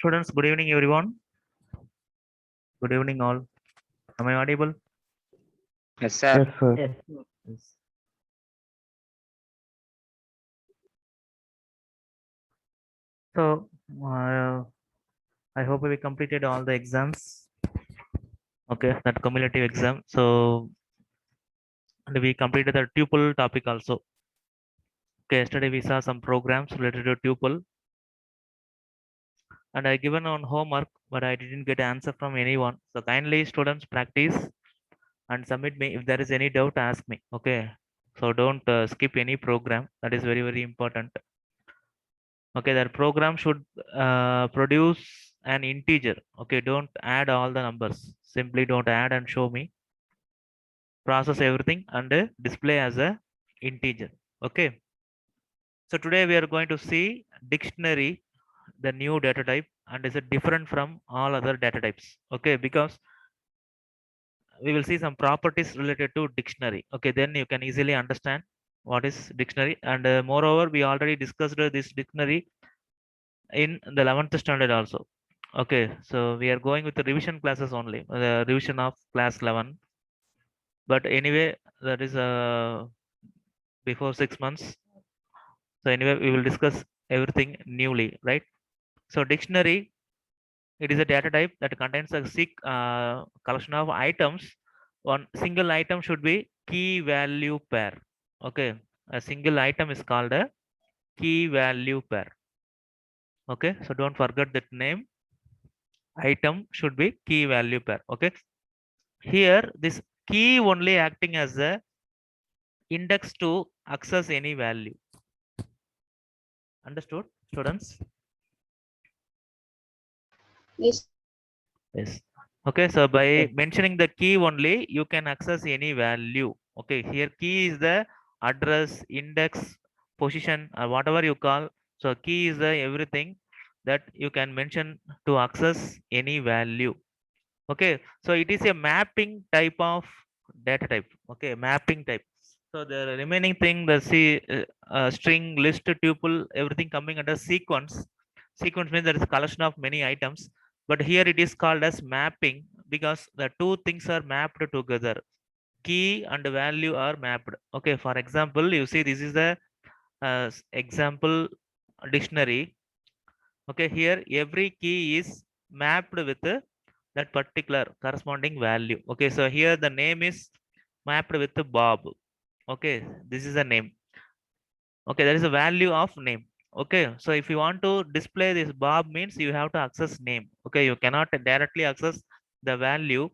Students, good evening, everyone. Good evening, all. Am I audible? Yes, sir. Yes, sir. Yes. So, I hope we completed all the exams. Okay, that cumulative exam. So, and we completed the tuple topic also. Okay, yesterday we saw some programs related to tuple, and I given on homework, but I didn't get answer from anyone. So, kindly, students, practice and submit me. If there is any doubt, ask me. Okay. So, don't skip any program. That is very, very important. Okay, that program should produce an integer. Okay, don't add all the numbers, simply don't add and show me, process everything and display as a integer. Okay, so today we are going to see dictionary, the new data type, and is it different from all other data types. Okay, because we will see some properties related to dictionary. Okay, then you can easily understand what is dictionary. And moreover, we already discussed this dictionary in the 11th standard also. Okay, so we are going with the revision classes only, the revision of class 11. But anyway, that is before 6 months. So anyway, we will discuss everything newly, right? So dictionary, it is a data type that contains a collection of items. One single item should be key value pair. Okay, a single item is called a key value pair. Okay, so don't forget that name. Item should be key value pair. Okay, here this key only acting as a index to access any value. Understood, students? Yes. Yes. Okay, so by mentioning the key only, you can access any value. Okay, here key is the address, index, position, or whatever you call. So key is the everything that you can mention to access any value. Okay, so it is a mapping type of data type. Okay, mapping type. So the remaining thing, the string, list, tuple, everything coming under sequence. Sequence means there is a collection of many items, but here it is called as mapping because the two things are mapped together. Key and value are mapped. Okay, for example, you see this is the example dictionary. Okay, here every key is mapped with that particular corresponding value. Okay, so here the name is mapped with Bob. Okay, this is a name. Okay, there is a value of name. Okay, so if you want to display this Bob means you have to access name. Okay, you cannot directly access the value.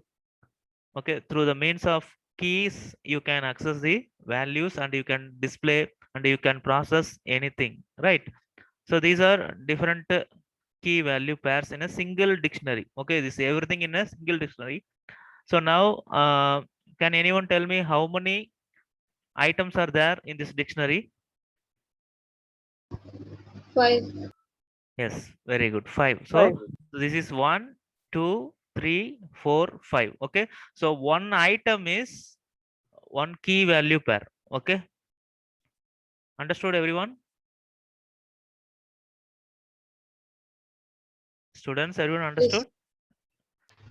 Okay, through the means of keys you can access the values and you can display and you can process anything, right? So these are different key value pairs in a single dictionary. Okay, this is everything in a single dictionary. So now can anyone tell me how many items are there in this dictionary? 5. Yes, very good, 5. So this is 1, 2, 3, 4, 5. Okay, so one item is one key value pair. Okay, understood everyone? Students, everyone understood?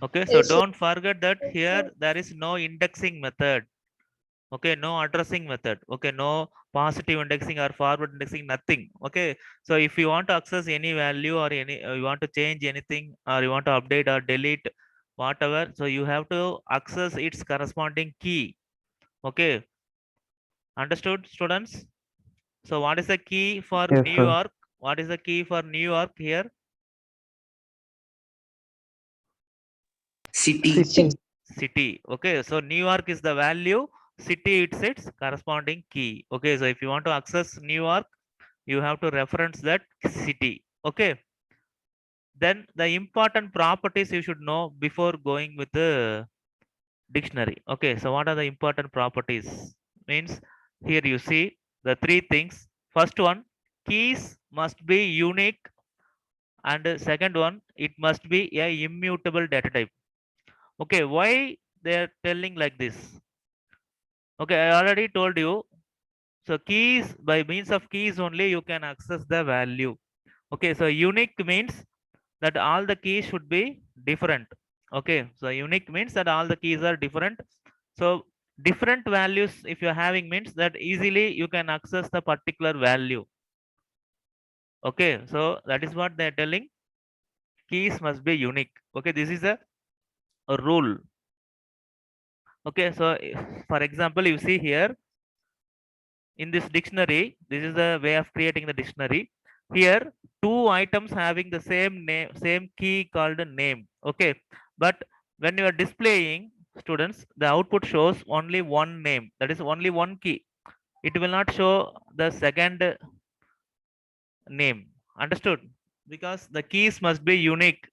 Okay, so Yes, sir. don't forget that here there is no indexing method. Okay, no addressing method. Okay, no positive indexing or forward indexing, nothing. Okay, so if you want to access any value or any you want to change anything or you want to update or delete whatever, so you have to access its corresponding key. Okay, understood, students? So what is the key for Yes, New sir. York? What is the key for New York here? City. City. Okay, so New York is the value, city it's its corresponding key. Okay, so if you want to access New York, you have to reference that city. Okay, then the important properties you should know before going with the dictionary. Okay, so what are the important properties? Means here you see the three things. First one, keys must be unique, and second one, it must be a immutable data type. Okay, why they are telling like this? Okay, I already told you. So keys, by means of keys only you can access the value. Okay, so unique means that all the keys should be different. Okay, so unique means that all the keys are different. So different values if you're having means that easily you can access the particular value. Okay, so that is what they're telling. Keys must be unique. Okay, this is a rule. Okay, so for example, you see here in this dictionary, this is the way of creating the dictionary. Here, two items having the same name, same key called a name. Okay, but when you are displaying students, the output shows only one name. That is only one key. It will not show the second name. Understood? Because the keys must be unique,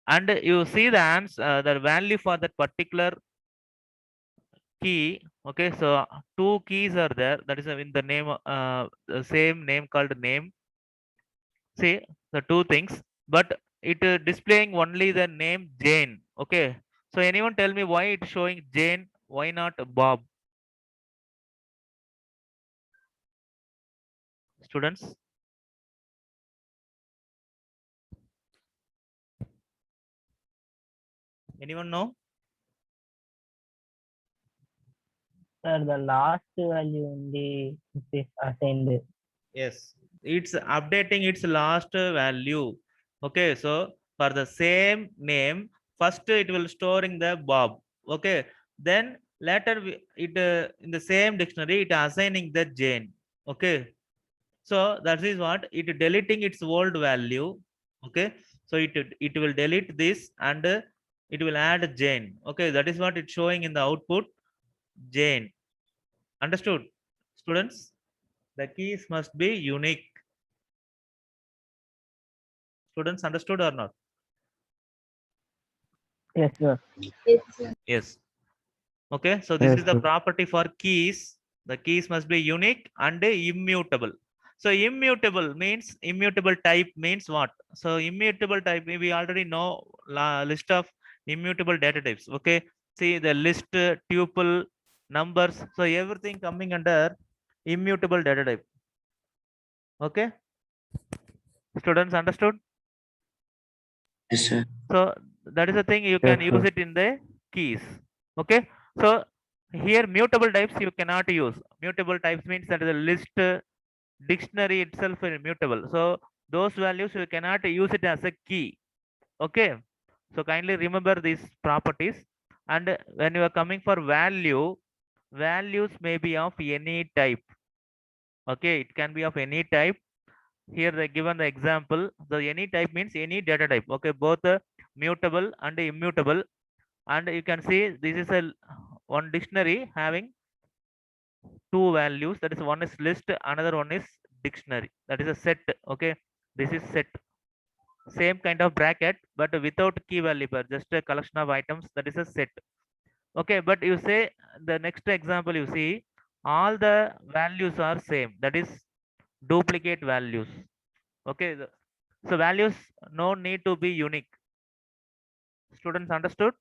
and you see the answer, the value for that particular key. Okay, so two keys are there. That is in the name, the same name called name. See the two things, but it displaying only the name Jane. Okay, so anyone tell me why it's showing Jane? Why not Bob? Students, anyone know? Sir, the last value only is assigned. Yes, it's updating its last value. Okay, so for the same name, first it will storing the Bob. Okay, then later it in the same dictionary it assigning the Jane. Okay, so that is what it deleting its old value. Okay, so it will delete this and it will add Jane. Okay, that is what it's showing in the output Jane. Understood, students? The keys must be unique. Students understood or not? Yes, sir. Yes, sir. Yes. Okay, so this Yes, is the sir. property for keys. The keys must be unique and immutable. So immutable means immutable type means what? So immutable type we already know list of immutable data types. Okay, see the list, tuple, numbers. So everything coming under immutable data type. Okay, students understood? Yes, sir. So that is the thing you Yes, can use sir. it in the keys. Okay, so here mutable types you cannot use. Mutable types means that the list, dictionary itself is mutable. So those values you cannot use it as a key. Okay, so kindly remember these properties. And when you are coming for value, values may be of any type. Okay, it can be of any type. Here they given the example. The any type means any data type. Okay, both mutable and immutable. And you can see this is a one dictionary having two values. That is one is list, another one is dictionary. That is a set. Okay, this is set. Same kind of bracket, but without key value pair, just a collection of items. That is a set. Okay, but you say the next example you see all the values are same. That is duplicate values. Okay, so values no need to be unique. Students understood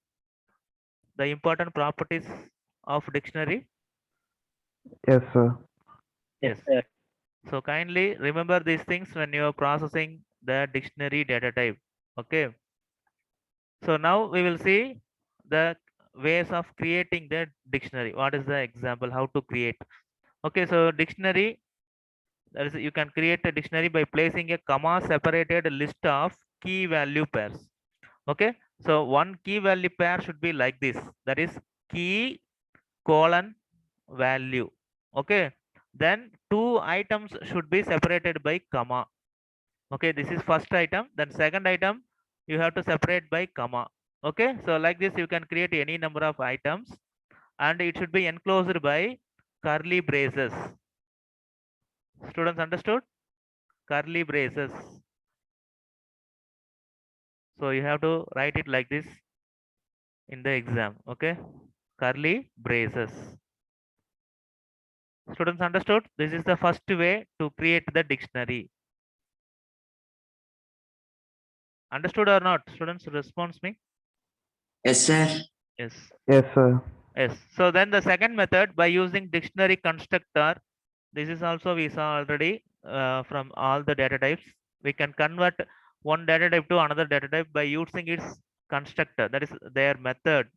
the important properties of dictionary? Yes, sir. Yes, Yes. sir. So kindly remember these things when you are processing the dictionary data type. Okay. So now we will see the ways of creating the dictionary. What is the example? How to create? Okay. So dictionary, that is, you can create a dictionary by placing a comma separated list of key value pairs. Okay. So one key value pair should be like this. That is key colon value. Okay, then two items should be separated by comma. Okay, this is first item, then second item you have to separate by comma. Okay, so like this you can create any number of items and it should be enclosed by curly braces. Students understood? Curly braces. So you have to write it like this in the exam. Okay, curly braces. Students understood? This is the first way to create the dictionary. Understood or not? Students, response me. Yes, sir. Yes. Yes, sir. Yes. So then the second method by using dictionary constructor. This is also we saw already from all the data types. We can convert one data type to another data type by using its constructor, that is their method.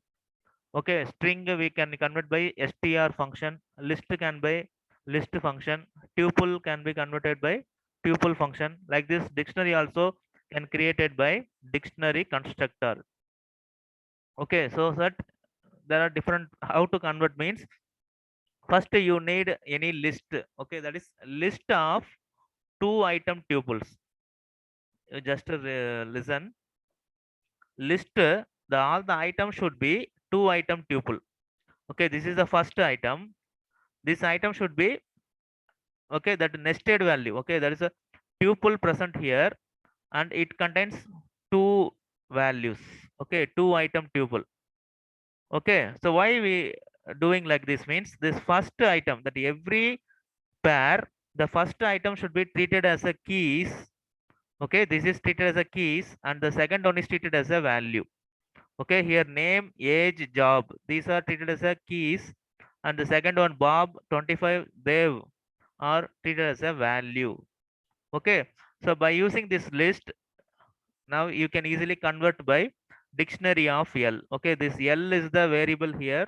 Okay, string we can convert by str function, list can by list function, tuple can be converted by tuple function. Like this, dictionary also can created by dictionary constructor. Okay, so that there are different how to convert means, first you need any list. Okay, that is list of two item tuples. You just listen, list the all the items should be two item tuple. Okay, this is the first item. This item should be, okay, that nested value. Okay, there is a tuple present here and it contains two values. Okay, two item tuple. Okay, so why we doing like this means, this first item, that every pair, the first item should be treated as a keys. Okay, this is treated as a keys and the second one is treated as a value. Okay, here name, age, job, these are treated as a keys, and the second one Bob, 25, Dev are treated as a value. Okay, so by using this list, now you can easily convert by dictionary of L. Okay, this L is the variable here.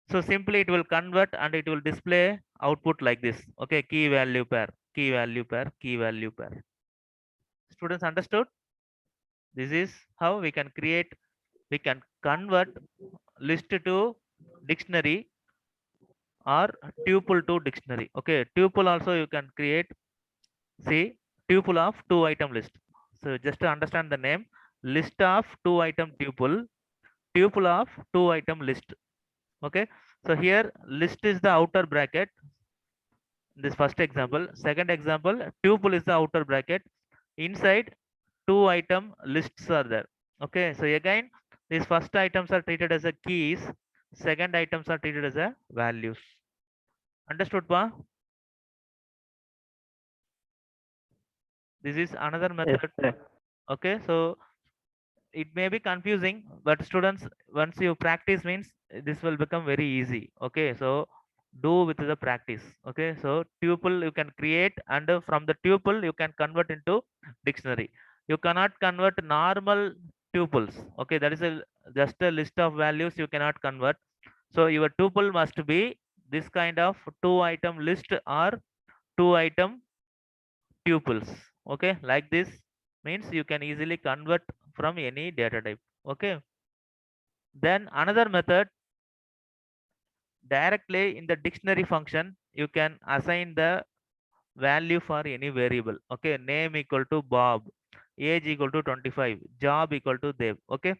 So simply it will convert and it will display output like this. Okay, key value pair, key value pair, key value pair. Students understood? This is how we can create, we can convert list to dictionary or tuple to dictionary. Okay, tuple also you can create. See, tuple of two item list. So just to understand the name, list of two item tuple, tuple of two item list. Okay, so here list is the outer bracket. This first example. Second example, tuple is the outer bracket. Inside two item lists are there. Okay, so again these first items are treated as a keys, second items are treated as a values. Understood, pa? This is another Yes, method. sir. Okay, so it may be confusing, but students, once you practice means this will become very easy. Okay, so do with the practice. Okay, so tuple you can create, and from the tuple you can convert into dictionary. You cannot convert normal tuples. Okay, that is a just a list of values you cannot convert. So your tuple must be this kind of two item list or two item tuples. Okay, like this means you can easily convert from any data type. Okay, then another method, directly in the dictionary function you can assign the value for any variable. Okay, name equal to Bob, age equal to 25, job equal to Dev. Okay,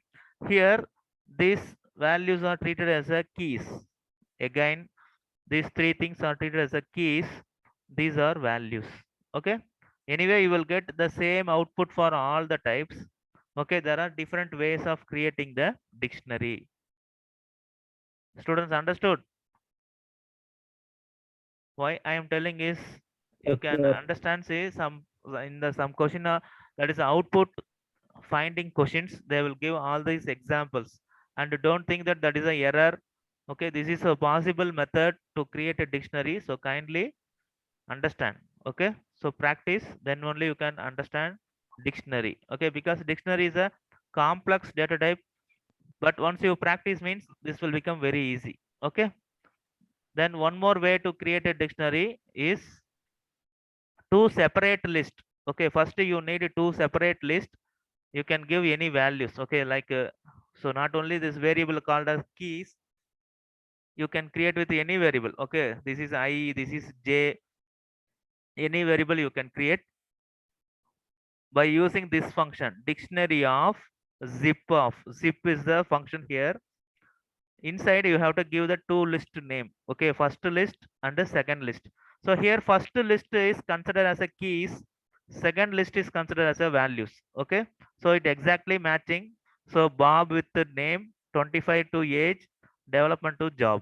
here these values are treated as a keys. Again, these three things are treated as a keys, these are values. Okay, anyway you will get the same output for all the types. Okay, there are different ways of creating the dictionary. Students understood? Why I am telling is, you Yes, can sir. understand, say some in the some question, that is output finding questions, they will give all these examples, and don't think that that is a error. Okay, this is a possible method to create a dictionary, so kindly understand. Okay, so practice, then only you can understand dictionary. Okay, because dictionary is a complex data type, but once you practice means this will become very easy. Okay, then one more way to create a dictionary is two separate list. Okay, first you need two separate list. You can give any values. Okay, like so not only this variable called as keys, you can create with any variable. Okay, this is I, this is J, any variable you can create by using this function, dictionary of zip of. Zip is the function here. Inside you have to give the two list name. Okay, first list and the second list. So here first list is considered as a keys, second list is considered as a values. Okay, so it exactly matching. So Bob with the name, 25 to age, development to job.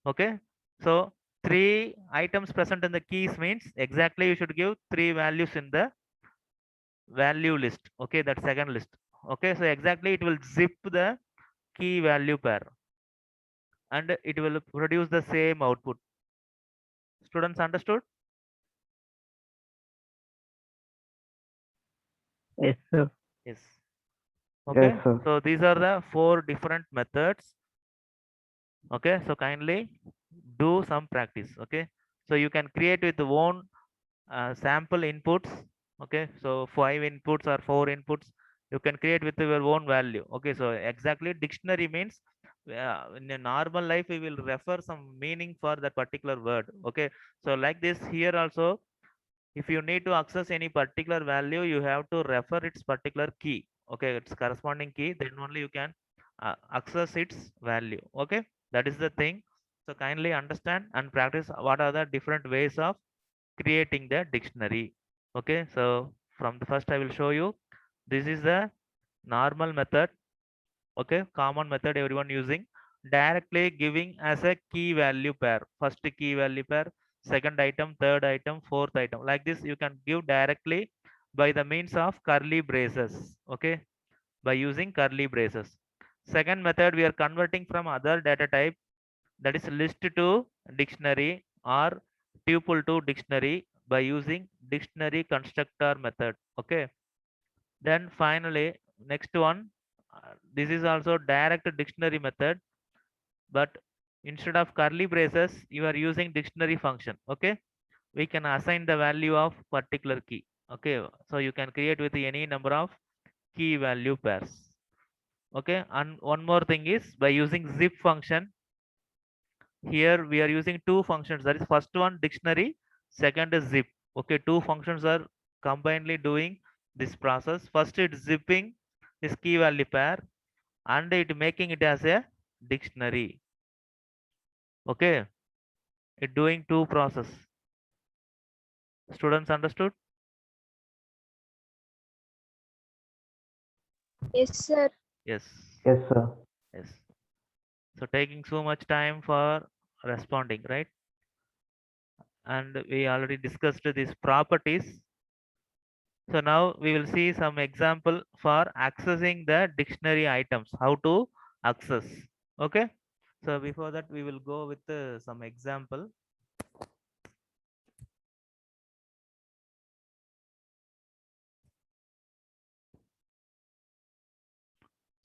Okay, so three items present in the keys means exactly you should give three values in the value list. Okay, that second list. Okay, so exactly it will zip the key value pair and it will produce the same output. Students understood? Yes, sir. Yes. Okay. Yes, sir. So these are the 4 different methods. Okay. So kindly do some practice. Okay. So you can create with your own sample inputs. Okay. So 5 inputs or 4 inputs. You can create with your own value. Okay. So exactly dictionary means in a normal life we will refer some meaning for that particular word. Okay. So like this here also, if you need to access any particular value, you have to refer its particular key. Okay, its corresponding key, then only you can access its value. Okay, that is the thing. So kindly understand and practice what are the different ways of creating the dictionary. Okay, so from the first I will show you. This is the normal method. Okay, common method everyone using. Directly giving as a key value pair. First key value pair, second item, third item, fourth item. Like this you can give directly by the means of curly braces. Okay, by using curly braces. Second method, we are converting from other data type, that is list to dictionary or tuple to dictionary by using dictionary constructor method. Okay, then finally, next one, this is also direct dictionary method, but instead of curly braces, you are using dictionary function. Okay, we can assign the value of particular key. Okay, so you can create with any number of key value pairs. Okay, and one more thing is by using zip function. Here we are using two functions. That is first one dictionary, second is zip. Okay, two functions are combinedly doing this process. First it's zipping this key value pair and it making it as a dictionary. Okay, it doing two process. Students understood? Yes, sir. Yes. Yes, sir. Yes. So taking so much time for responding, right? And we already discussed these properties. So now we will see some example for accessing the dictionary items, how to access. Okay. So before that, we will go with some example.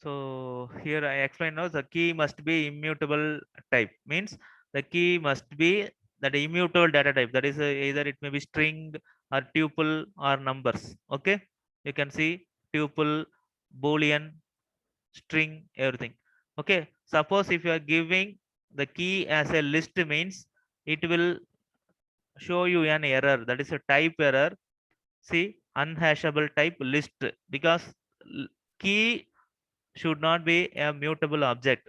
So here I explain now the key must be immutable type, means the key must be that immutable data type, that is either it may be string or tuple or numbers. Okay, you can see tuple, boolean, string, everything. Okay, suppose if you are giving the key as a list, means it will show you an error, that is a type error. See, unhashable type list, because key should not be a mutable object.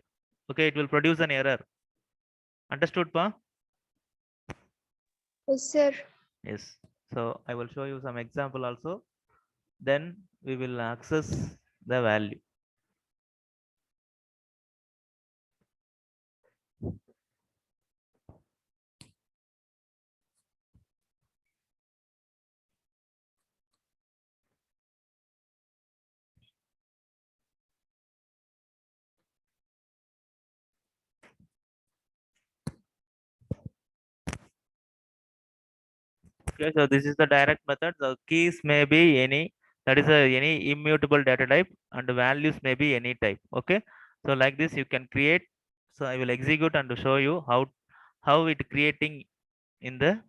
Okay, it will produce an error. Understood, Pa? Yes, sir. Yes. So I will show you some example also. Then we will access the value. Okay, so this is the direct method. The keys may be any, that is any immutable data type, and the values may be any type. Okay, so like this you can create. So I will execute and show you how it creating in the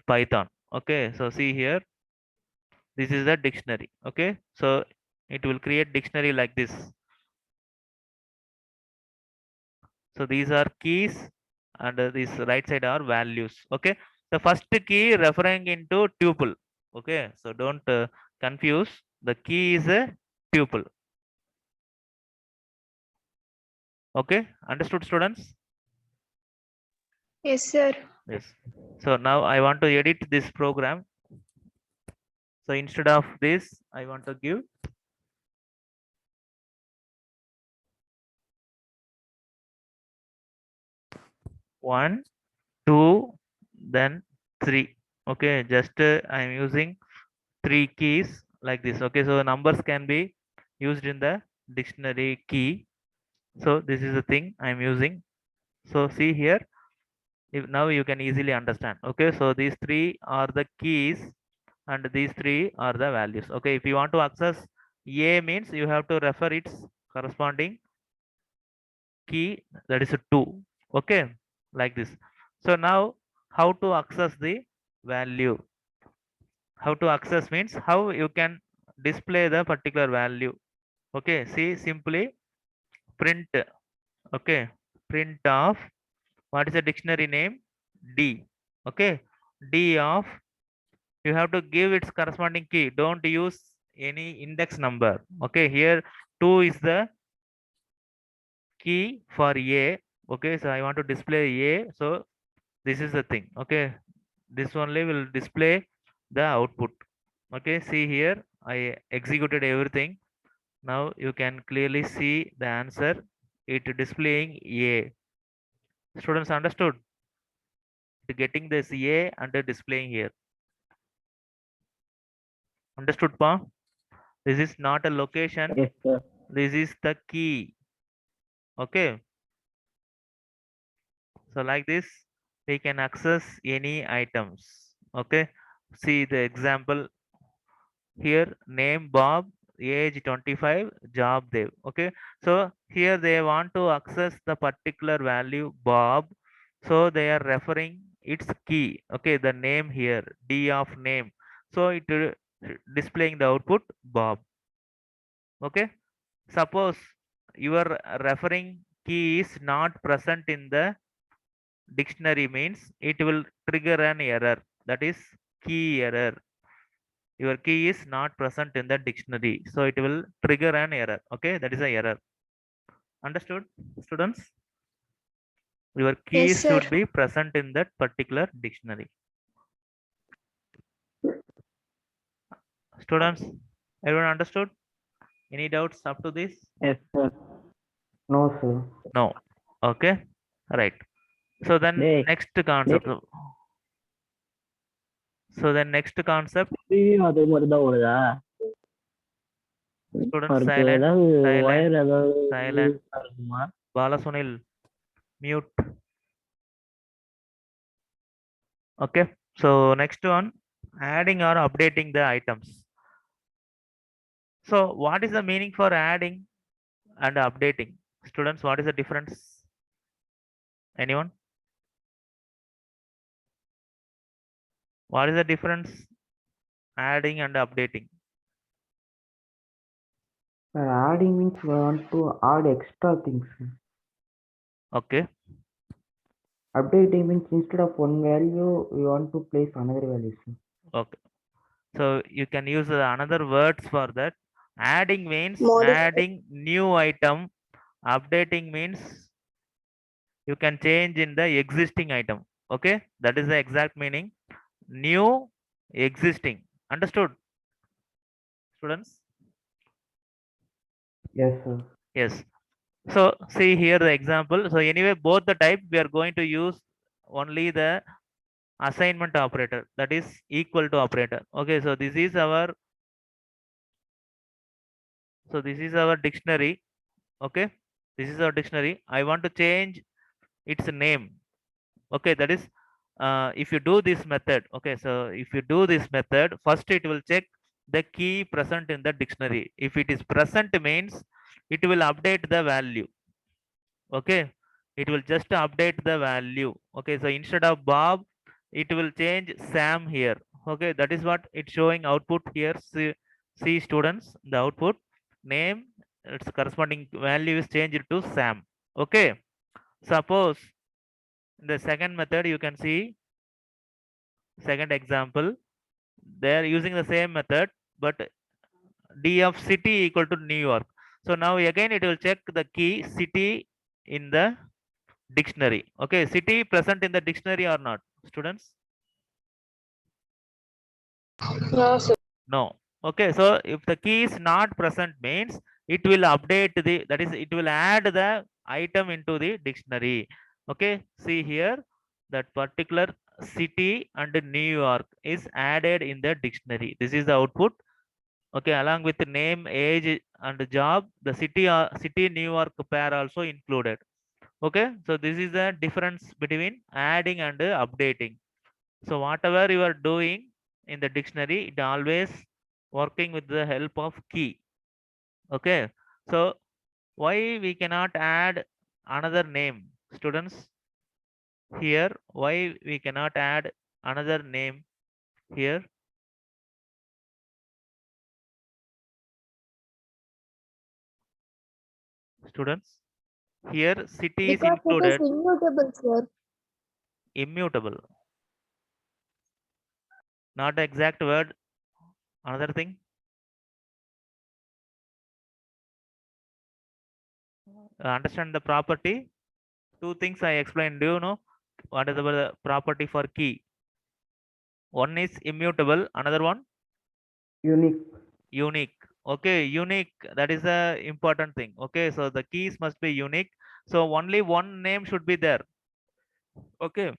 Python. Okay, so see here, this is the dictionary. Okay, so it will create dictionary like this. So these are keys and this right side are values. Okay, the first key referring into tuple. Okay, so don't confuse, the key is a tuple. Okay, understood, students? Yes, sir. Yes. So now I want to edit this program. So instead of this, I want to give one, two, then three. Okay, just I'm using three keys like this. Okay, so numbers can be used in the dictionary key. So this is the thing I'm using. So see here, if now you can easily understand. Okay, so these three are the keys and these three are the values. Okay, if you want to access A means you have to refer its corresponding key, that is a 2. Okay, like this. So now how to access the value? How to access means how you can display the particular value. Okay, see, simply print. Okay, print of what is the dictionary name? D. Okay, D of, you have to give its corresponding key. Don't use any index number. Okay, here 2 is the key for A. Okay, so I want to display A. So this is the thing. Okay, this only will display the output. Okay, see here, I executed everything. Now you can clearly see the answer. It displaying A. Students understood? Getting this A and displaying here. Understood, Pa? This is not a location. Yes, sir. This is the key. Okay. So like this, we can access any items. Okay. See the example here, name Bob, age 25, job Dev. Okay. So here they want to access the particular value Bob. So they are referring its key. Okay. The name here, D of name. So it displaying the output Bob. Okay. Suppose your referring key is not present in the dictionary means it will trigger an error, that is key error. Your key is not present in the dictionary, so it will trigger an error. Okay, that is a error. Understood, students? Your keys Yes, sir. should be present in that particular dictionary. Students, everyone understood? Any doubts up to this? Yes, sir. No, sir. No. Okay, right. So then Hey, next concept. So then next concept, அது மாதிரி தான் வருதா? students அவருக்கு silent, ஏதாவது silent, wire ஏதாவது silent. இருக்குமா? Balasunil, mute. Okay, so next one, adding or updating the items. So what is the meaning for adding and updating? Students, what is the difference? Anyone? What is the difference adding and updating? Adding means we want to add extra things. Okay, Updating means instead of one value, we want to place another value. okay. So you can use another words for that. Adding means adding new item. Updating means you can change in the existing item. Okay, that is the exact meaning. New, existing. Understood, students? Yes, sir. Yes. So see here the example. So anyway, both the type we are going to use only the assignment operator, that is equal to operator. Okay, so this is our dictionary. Okay, this is our dictionary. I want to change its name. Okay, that is if you do this method. Okay, so if you do this method, first it will check the key present in the dictionary. If it is present means it will update the value. Okay, it will just update the value. Okay, so instead of Bob, it will change Sam here. Okay, that is what it's showing output here. See students, the output name, its corresponding value is changed to Sam. Okay, suppose in the second method you can see second example, they are using the same method, but D of city equal to New York. So now again it will check the key city in the dictionary. Okay, city present in the dictionary or not, students? No, sir. No. Okay, so if the key is not present means it will update the, that is it will add the item into the dictionary. Okay, see here that particular city and New York is added in the dictionary. This is the output. Okay, along with the name, age and job, the city New York pair also included. Okay, so this is the difference between adding and updating. So whatever you are doing in the dictionary, it always working with the help of key. Okay, so why we cannot add another name, students? Here, why we cannot add another name here? Students, here city is Because it is included. immutable, sir. Immutable, not the exact word. Another thing, understand the property. Two things I explained. Do you know what is the property for key? One is immutable, another one Unique. unique. Okay, unique, that is a important thing. Okay, so the keys must be unique, so only one name should be there. Okay,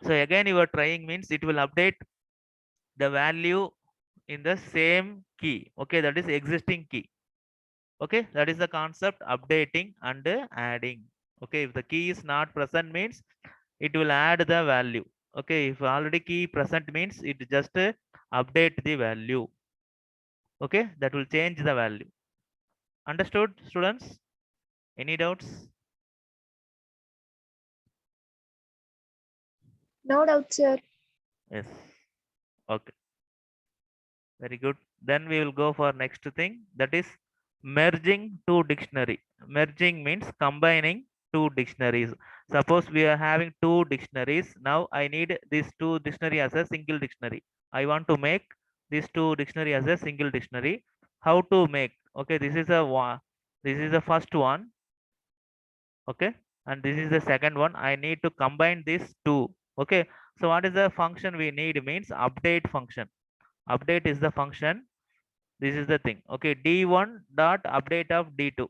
so again you are trying means it will update the value in the same key. Okay, that is existing key. Okay, that is the concept, updating and adding. Okay, if the key is not present means it will add the value. Okay, if already key present means it just update the value. Okay, that will change the value. Understood, students? Any doubts? No doubt, sir. Yes. Okay, very good. Then we will go for next thing, that is merging two dictionary. Merging means combining two dictionaries. Suppose we are having two dictionaries. Now I need these two dictionary as a single dictionary. I want to make these two dictionary as a single dictionary. How to make? Okay, this is a one, this is the first one. Okay, and this is the second one. I need to combine these two. Okay, so what is the function we need means update function. Update is the function. This is the thing. Okay, d1 dot update of d2.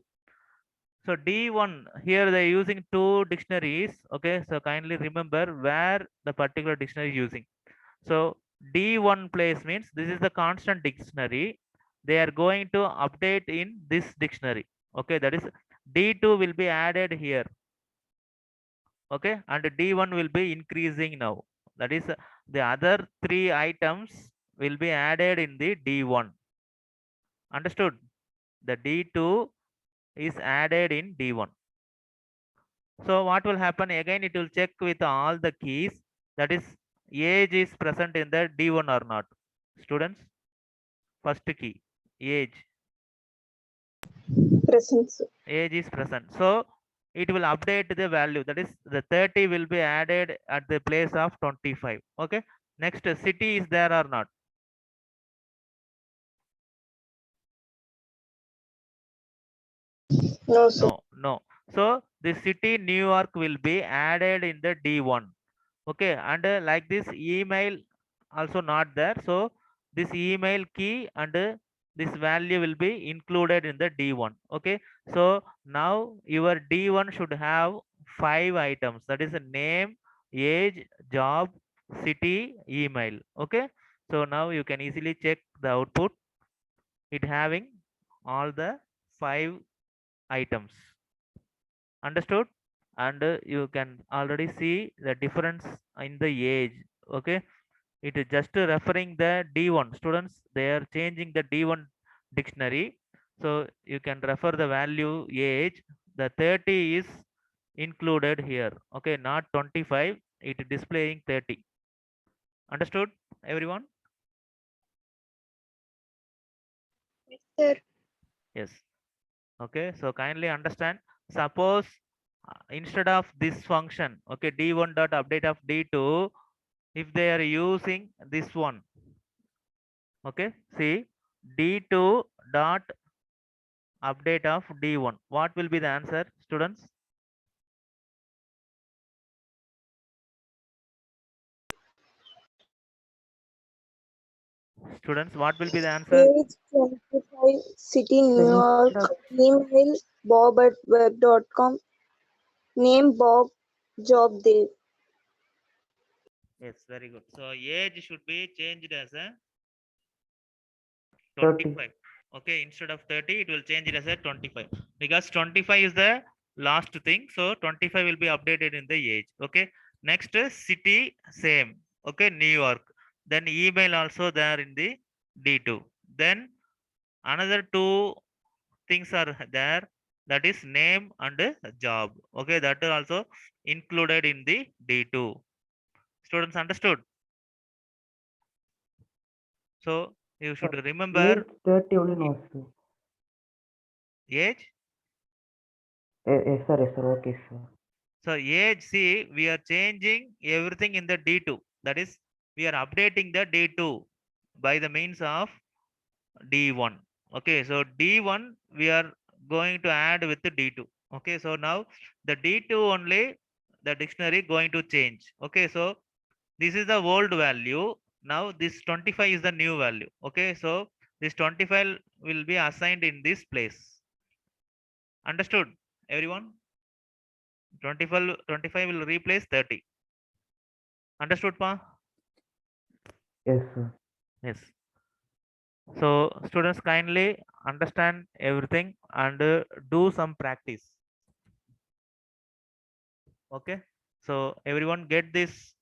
So d1, here they're using two dictionaries. Okay, so kindly remember where the particular dictionary is using. So d1 place means this is the constant dictionary. They are going to update in this dictionary. Okay, that is d2 will be added here. Okay, and d1 will be increasing now. That is the other three items will be added in the d1. Understood? The d2 is added in d1. So what will happen again? It will check with all the keys, that is age is present in the d1 or not. Students, first key, age. Present, sir. Age is present, so it will update the value, that is the 30 will be added at the place of 25. Okay, next, city is there or not? No, sir. No. So the city New York will be added in the d1. Okay, and like this email also not there, so this email key and this value will be included in the d1. Okay, so now your d1 should have 5 items, that is a name, age, job, city, email. Okay, so now you can easily check the output, it having all the 5 items. Understood? And you can already see the difference in the age. Okay, it is just referring the d1. Students, they are changing the d1 dictionary, so you can refer the value age. The 30 is included here. Okay, not 25, it displaying 30. Understood, everyone? Yes, sir. Yes. Okay, so kindly understand, suppose instead of this function, okay, d1 dot update of d2, if they are using this one. Okay, see, d2 dot update of d1, what will be the answer, students? Students, what will be the answer? Age 25, city New Then York, instead of email bob@web.com, name Bob, job Dev. Yes, very good. So age should be changed as a 30. 25. Okay, instead of 30 it will change it as a 25, because 25 is the last thing, so 25 will be updated in the age. Okay, next, city, same. Okay, New York, then email also there in the D2. Then another two things are there, that is name and job. Okay, that is also included in the D2. Students understood? So you should remember Age 30 only no, sir. age. Yes, sir. Yes, sir. Okay, sir. So age, see, we are changing everything in the D2. That is, we are updating the D2 by the means of D1. Okay, so D1 we are going to add with the D2. Okay, so now the D2 only the dictionary going to change. Okay, so this is the old value. Now this 25 is the new value. Okay, so this 25 will be assigned in this place. Understood, everyone? 25 will replace 30. Understood, Pa? Yes, sir. Yes. So students kindly understand everything and do some practice. Okay. So everyone get this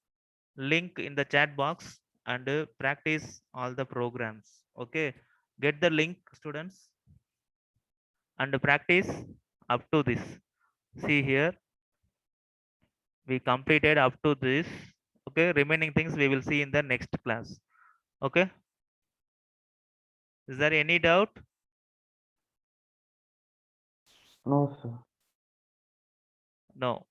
link in the chat box and practice all the programs. Okay. Get the link, students, and practice up to this. See here, we completed up to this. Okay. Remaining things we will see in the next class. Okay. Is there any doubt? No, sir. No.